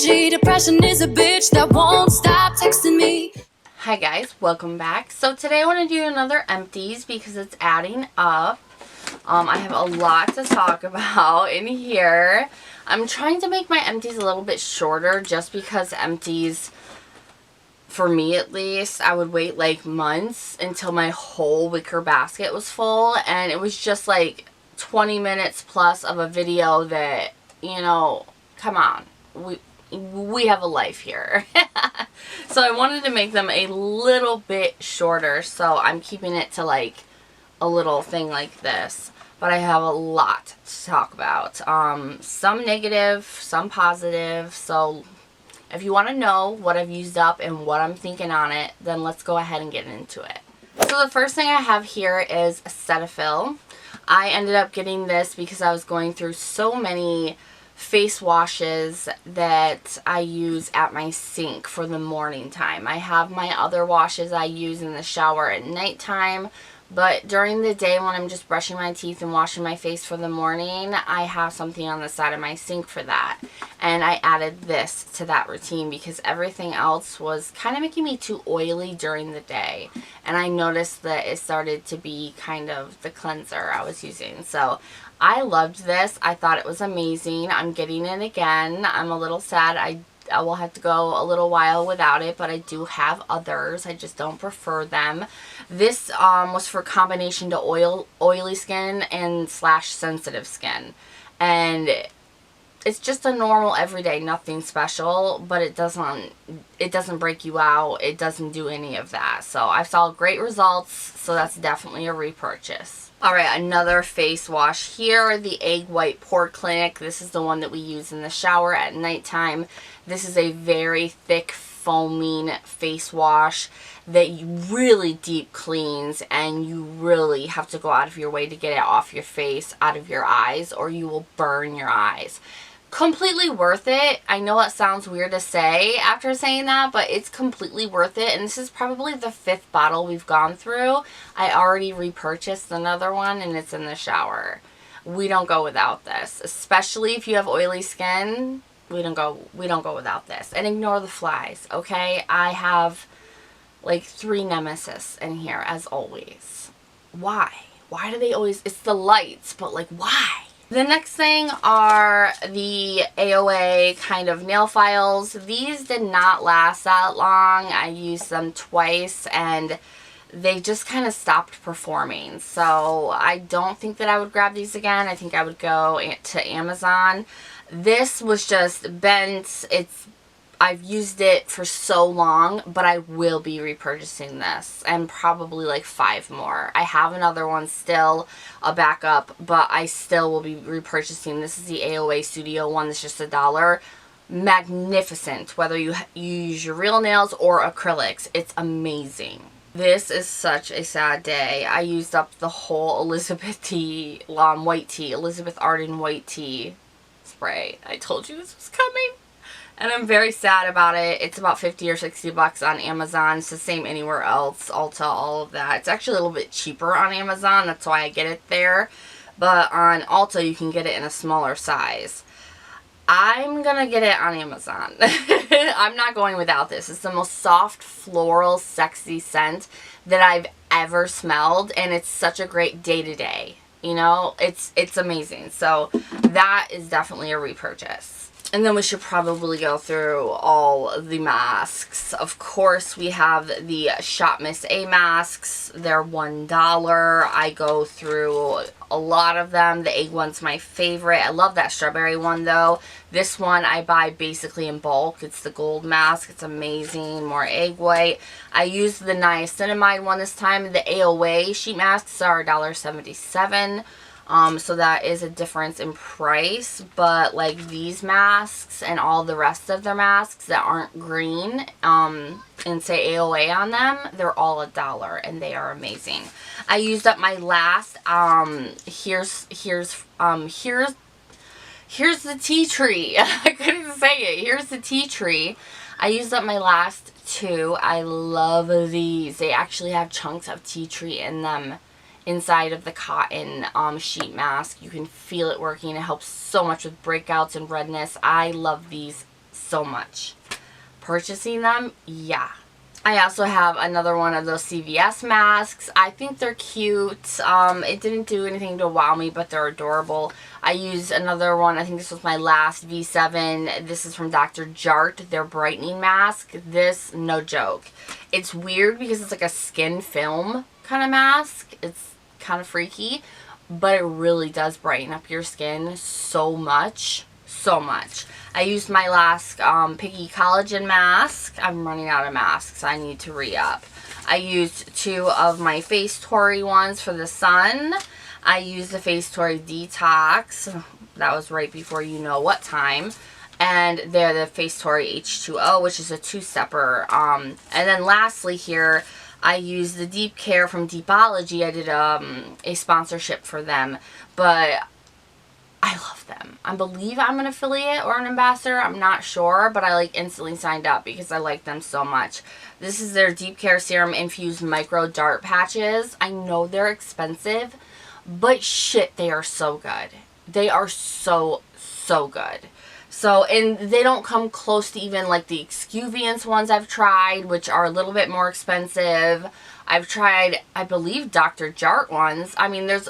energy. Depression is a bitch that won't stop texting me. Hi guys, welcome back. So today I want to do another empties because it's adding up. I have a lot to talk about in here. I'm trying to make my empties a little bit shorter just because empties, for me at least, I would wait like months until my whole wicker basket was full, and it was just like 20 minutes plus of a video that, you know, come on, we have a life here. So I wanted to make them a little bit shorter, so I'm keeping it to like a little thing like this. But I have a lot to talk about. Some negative, some positive. So if you want to know what I've used up and what I'm thinking on it, then let's go ahead and get into it. So the first thing I have here is Cetaphil. I ended up getting this because I was going through so many face washes that I use at my sink for the morning time. I have my other washes I use in the shower at nighttime, but during the day when I'm just brushing my teeth and washing my face for the morning, I have something on the side of my sink for that. And I added this to that routine because everything else was kind of making me too oily during the day. And I noticed that it started to be kind of the cleanser I was using. So I loved this. I thought it was amazing. I'm getting it again. I'm a little sad I will have to go a little while without it, but I do have others. I just don't prefer them. This was for combination to oily skin and / sensitive skin. And it's just a normal everyday, nothing special, but it doesn't break you out. It doesn't do any of that. So I saw great results, so that's definitely a repurchase. Alright, another face wash here, the Egg White Pore Clinic. This is the one that we use in the shower at nighttime. This is a very thick foaming face wash that really deep cleans, and you really have to go out of your way to get it off your face, out of your eyes, or you will burn your eyes. Completely worth it. I know it sounds weird to say after saying that, but it's completely worth it. And this is probably the 5th bottle we've gone through. I already repurchased another one and it's in the shower. We don't go without this, especially if you have oily skin. We don't go without this. And ignore the flies, okay? I have like 3 nemesis in here as always. Why? Why do they always, it's the lights, but like why? The next thing are the AOA kind of nail files. These did not last that long. I used them twice and they just kind of stopped performing. So I don't think that I would grab these again. I think I would go to Amazon. This was just bent. I've used it for so long, but I will be repurchasing this and probably like 5 more. I have another one still, a backup, but I still will be repurchasing. This is the AOA Studio one. It's just $1. Magnificent, whether you use your real nails or acrylics. It's amazing. This is such a sad day. I used up the whole Elizabeth Arden white tea spray. I told you this was coming. And I'm very sad about it. It's about 50 or 60 bucks on Amazon. It's the same anywhere else. Ulta, all of that. It's actually a little bit cheaper on Amazon. That's why I get it there. But on Ulta, you can get it in a smaller size. I'm going to get it on Amazon. I'm not going without this. It's the most soft, floral, sexy scent that I've ever smelled. And it's such a great day-to-day. You know, it's amazing. So that is definitely a repurchase. And then we should probably go through all the masks. Of course, we have the Shop Miss A masks. They're $1. I go through a lot of them. The egg one's my favorite. I love that strawberry one, though. This one I buy basically in bulk. It's the gold mask. It's amazing. More egg white. I used the niacinamide one this time. The AOA sheet masks are $1.77. So that is a difference in price, but like these masks and all the rest of their masks that aren't green, and say AOA on them, they're all $1 and they are amazing. I used up my last, here's the tea tree. I couldn't say it. Here's the tea tree. I used up my last 2. I love these. They actually have chunks of tea tree in them. Inside of the cotton sheet mask. You can feel it working. It helps so much with breakouts and redness. I love these so much. Purchasing them, yeah. I also have another one of those CVS masks. I think they're cute. It didn't do anything to wow me, but they're adorable. I used another one. I think this was my last V7. This is from Dr. Jart, their brightening mask. This, no joke. It's weird because it's like a skin film kind of mask. It's kind of freaky, but it really does brighten up your skin so much. So much. I used my last Piggy collagen mask. I'm running out of masks. I need to re-up. I used 2 of my Face Tory ones for the sun. I used the Face Tory Detox. That was right before you know what time. And they're the Face Tory H2O, which is a 2-stepper. And then lastly here, I used the Deep Care from Deepology. I did a sponsorship for them. But I love them. I believe I'm an affiliate or an ambassador. I'm not sure, but I like instantly signed up because I like them so much. This is their Deep Care Serum Infused Micro Dart Patches. I know they're expensive, but shit, they are so good. They are so good. So, and they don't come close to even like the Exuviance ones I've tried, which are a little bit more expensive. I've tried, I believe, Dr. Jart ones. I mean, there's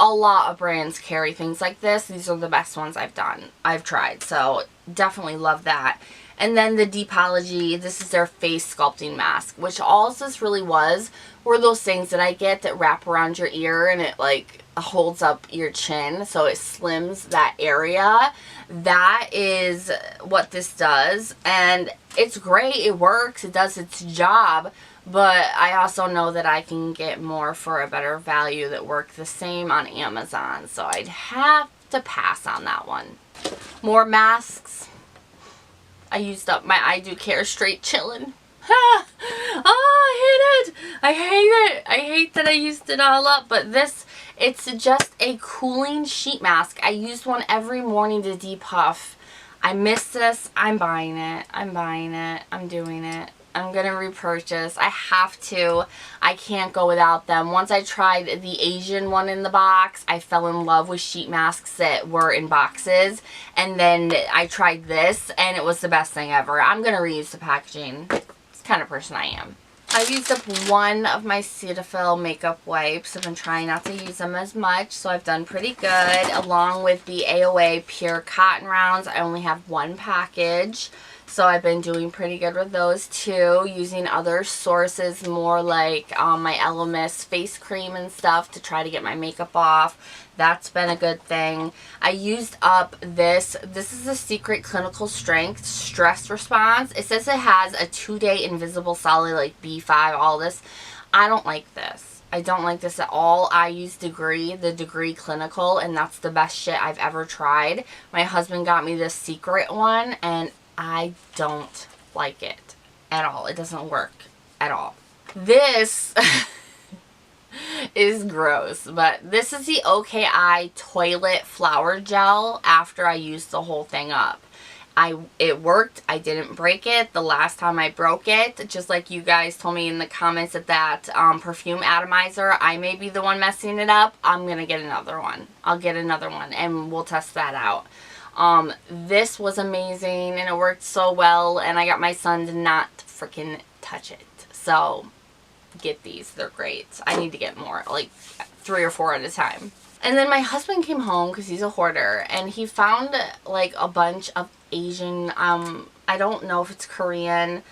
a lot of brands carry things like this. These are the best ones I've tried. So definitely love that. And then the Deepology, this is their face sculpting mask, which all this really were those things that I get that wrap around your ear and it like holds up your chin so it slims that area. That is what this does, and it's great. It works. It does its job. But I also know that I can get more for a better value that work the same on Amazon. So I'd have to pass on that one. More masks. I used up my I Do Care Straight Chillin'. Oh, I hate it. I hate it. I hate that I used it all up. But this, it's just a cooling sheet mask. I used one every morning to depuff. I miss this. I'm buying it. I'm buying it. I'm doing it. I'm going to repurchase. I have to. I can't go without them. Once I tried the Asian one in the box, I fell in love with sheet masks that were in boxes. And then I tried this, and it was the best thing ever. I'm going to reuse the packaging. It's the kind of person I am. I've used up one of my Cetaphil makeup wipes. I've been trying not to use them as much, so I've done pretty good. Along with the AOA Pure Cotton Rounds, I only have one package. So I've been doing pretty good with those too, using other sources more like my Elemis face cream and stuff to try to get my makeup off. That's been a good thing. I used up this. This is the Secret Clinical Strength Stress Response. It says it has a 2-day invisible solid like B5, all this. I don't like this. I don't like this at all. I use the Degree Clinical, and that's the best shit I've ever tried. My husband got me this Secret one, and I don't like it at all. It doesn't work at all. This is gross, but this is the OKI Toilet Flower Gel after I used the whole thing up. It worked. I didn't break it the last time I broke it. Just like you guys told me in the comments that perfume atomizer, I may be the one messing it up. I'm going to get another one. I'll get another one and we'll test that out. This was amazing and it worked so well, and I got my son to not freaking touch it. So get these. They're great. I need to get more, like 3 or 4 at a time. And then my husband came home because he's a hoarder, and he found like a bunch of Asian, I don't know if it's Korean,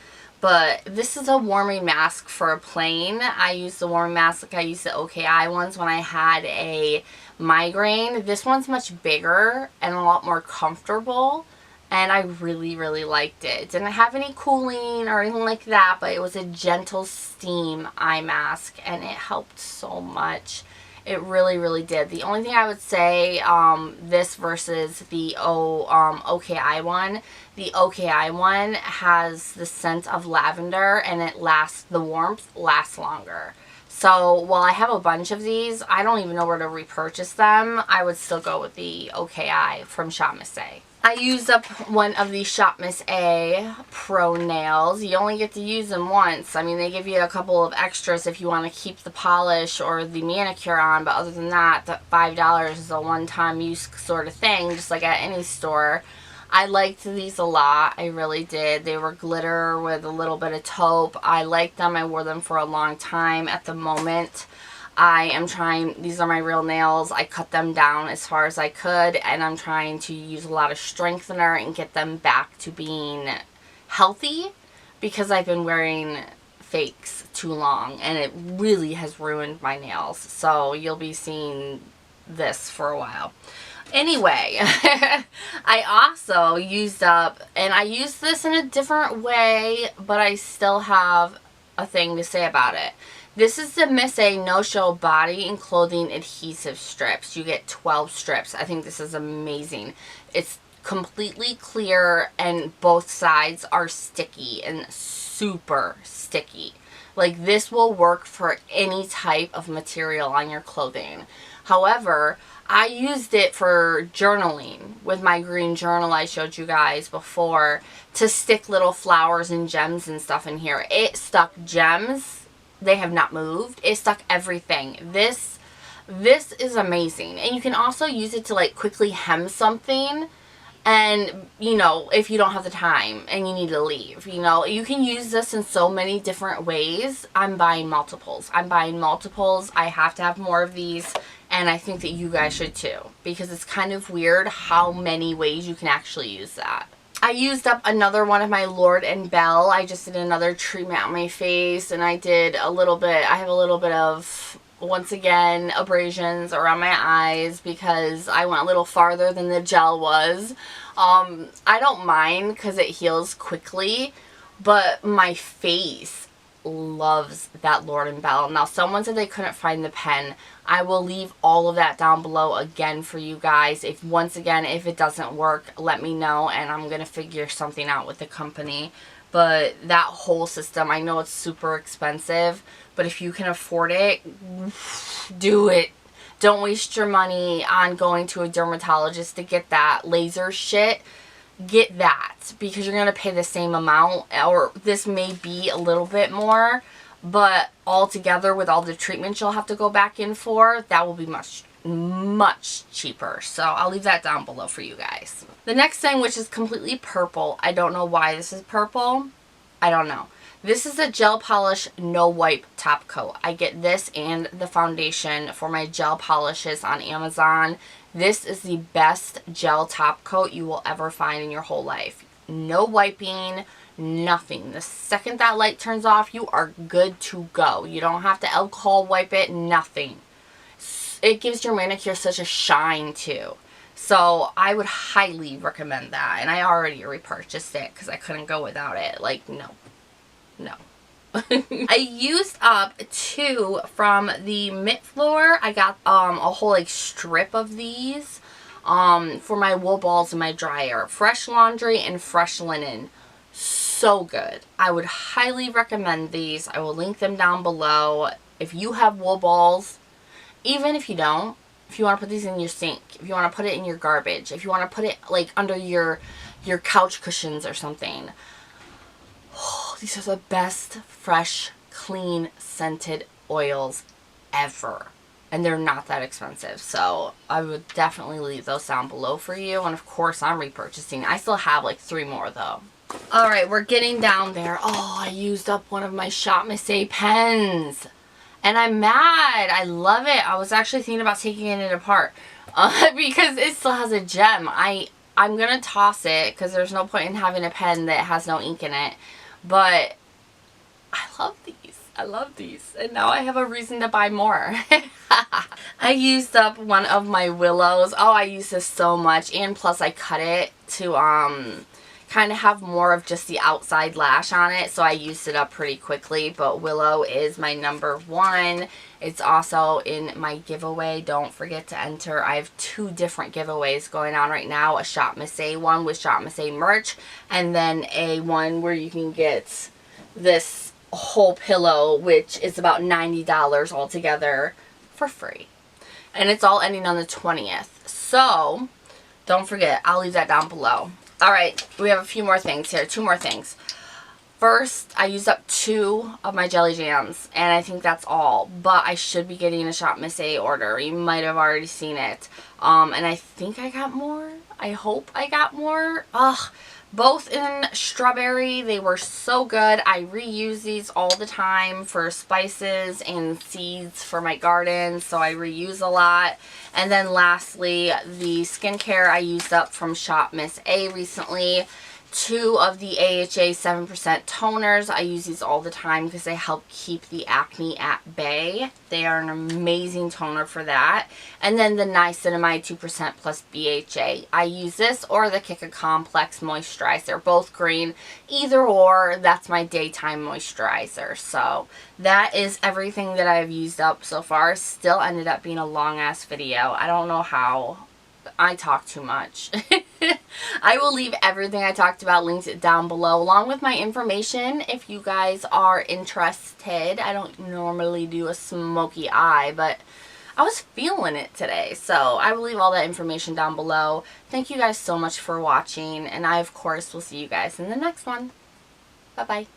but this is a warming mask for a plane. I use the warming mask like I used the OKI ones when I had a migraine. This one's much bigger and a lot more comfortable, and I really liked it. It didn't have any cooling or anything like that, but it was a gentle steam eye mask, and it helped so much. It really did. The only thing I would say, this versus the OKI one, the OKI one has the scent of lavender, and the warmth lasts longer. So while I have a bunch of these, I don't even know where to repurchase them. I would still go with the OKI from Shop Miss A. I used up one of the Shop Miss A Pro Nails. You only get to use them once. I mean, they give you a couple of extras if you want to keep the polish or the manicure on, but other than that, the $5 is a one-time use sort of thing, just like at any store. I liked these a lot. I really did. They were glitter with a little bit of taupe. I liked them. I wore them for a long time. At the moment, I am trying, these are my real nails. I cut them down as far as I could, and I'm trying to use a lot of strengthener and get them back to being healthy, because I've been wearing fakes too long and it really has ruined my nails. So you'll be seeing this for a while. Anyway, I also used up, and I used this in a different way, but I still have a thing to say about it. This is the Miss A No-Show Body and Clothing Adhesive Strips. You get 12 strips. I think this is amazing. It's completely clear and both sides are sticky and super sticky. Like, this will work for any type of material on your clothing. However, I used it for journaling with my green journal I showed you guys before, to stick little flowers and gems and stuff in here. It stuck gems. They have not moved. It stuck everything. This is amazing. And you can also use it to like quickly hem something. And, you know, if you don't have the time and you need to leave, you know, you can use this in so many different ways. I'm buying multiples. I have to have more of these. And I think that you guys should too, because it's kind of weird how many ways you can actually use that. I used up another one of my Lord & Bell. I just did another treatment on my face, and I have a little bit of, once again, abrasions around my eyes because I went a little farther than the gel was. I don't mind because it heals quickly, but my face loves that Lord & Bell. Now, someone said they couldn't find the pen. I will leave all of that down below again for you guys. If it doesn't work, let me know, and I'm going to figure something out with the company. But that whole system, I know it's super expensive, but if you can afford it, do it. Don't waste your money on going to a dermatologist to get that laser shit. Get that, because you're going to pay the same amount, or this may be a little bit more, but all together with all the treatments you'll have to go back in for, that will be much, much cheaper. So I'll leave that down below for you guys. The next thing, which is completely purple, I don't know why this is purple. I don't know. This is a gel polish no wipe top coat. I get this and the foundation for my gel polishes on Amazon. This is the best gel top coat you will ever find in your whole life. No wiping, nothing. The second that light turns off, you are good to go. You don't have to alcohol wipe it, nothing. It gives your manicure such a shine too. So I would highly recommend that. And I already repurchased it because I couldn't go without it. Like, no. I used up 2 from the Mitt Floor. I got a whole like strip of these for my wool balls in my dryer. Fresh Laundry and Fresh Linen. So good. I would highly recommend these. I will link them down below. If you have wool balls, even if you don't, if you want to put these in your sink, if you want to put it in your garbage, if you want to put it like under your couch cushions or something. Oh, these are the best fresh, clean, scented oils ever. And they're not that expensive. So I would definitely leave those down below for you. And of course, I'm repurchasing. I still have like 3 more though. Alright, we're getting down there. Oh, I used up one of my Shop Miss A pens. And I'm mad. I love it. I was actually thinking about taking it apart. Because it still has a gem. I'm going to toss it because there's no point in having a pen that has no ink in it. But I love these. I love these. And now I have a reason to buy more. I used up one of my Willows. Oh, I use this so much. And plus I cut it to kind of have more of just the outside lash on it. So I used it up pretty quickly. But Willow is my #1. It's also in my giveaway. Don't forget to enter. I have 2 different giveaways going on right now. A Shop Miss A one with Shop Miss A merch. And then a one where you can get this whole pillow, which is about $90 altogether for free. And it's all ending on the 20th. So don't forget. I'll leave that down below. Alright, we have a few more things here. 2 more things. First, I used up 2 of my jelly jams, and I think that's all. But I should be getting a Shop Miss A order. You might have already seen it. And I think I got more. I hope I got more. Ugh. Both in strawberry. They were so good. I reuse these all the time for spices and seeds for my garden, so I reuse a lot. And then lastly, the skincare I used up from Shop Miss A recently. 2 of the AHA 7% toners. I use these all the time because they help keep the acne at bay. They are an amazing toner for that. And then the niacinamide 2% plus BHA. I use this or the Kika Complex moisturizer. Both green. Either or, that's my daytime moisturizer. So that is everything that I've used up so far. Still ended up being a long ass video. I don't know how. I talk too much. I will leave everything I talked about linked down below along with my information if you guys are interested. I don't normally do a smoky eye, but I was feeling it today, so I will leave all that information down below. Thank you guys so much for watching, and I of course will see you guys in the next one. Bye bye.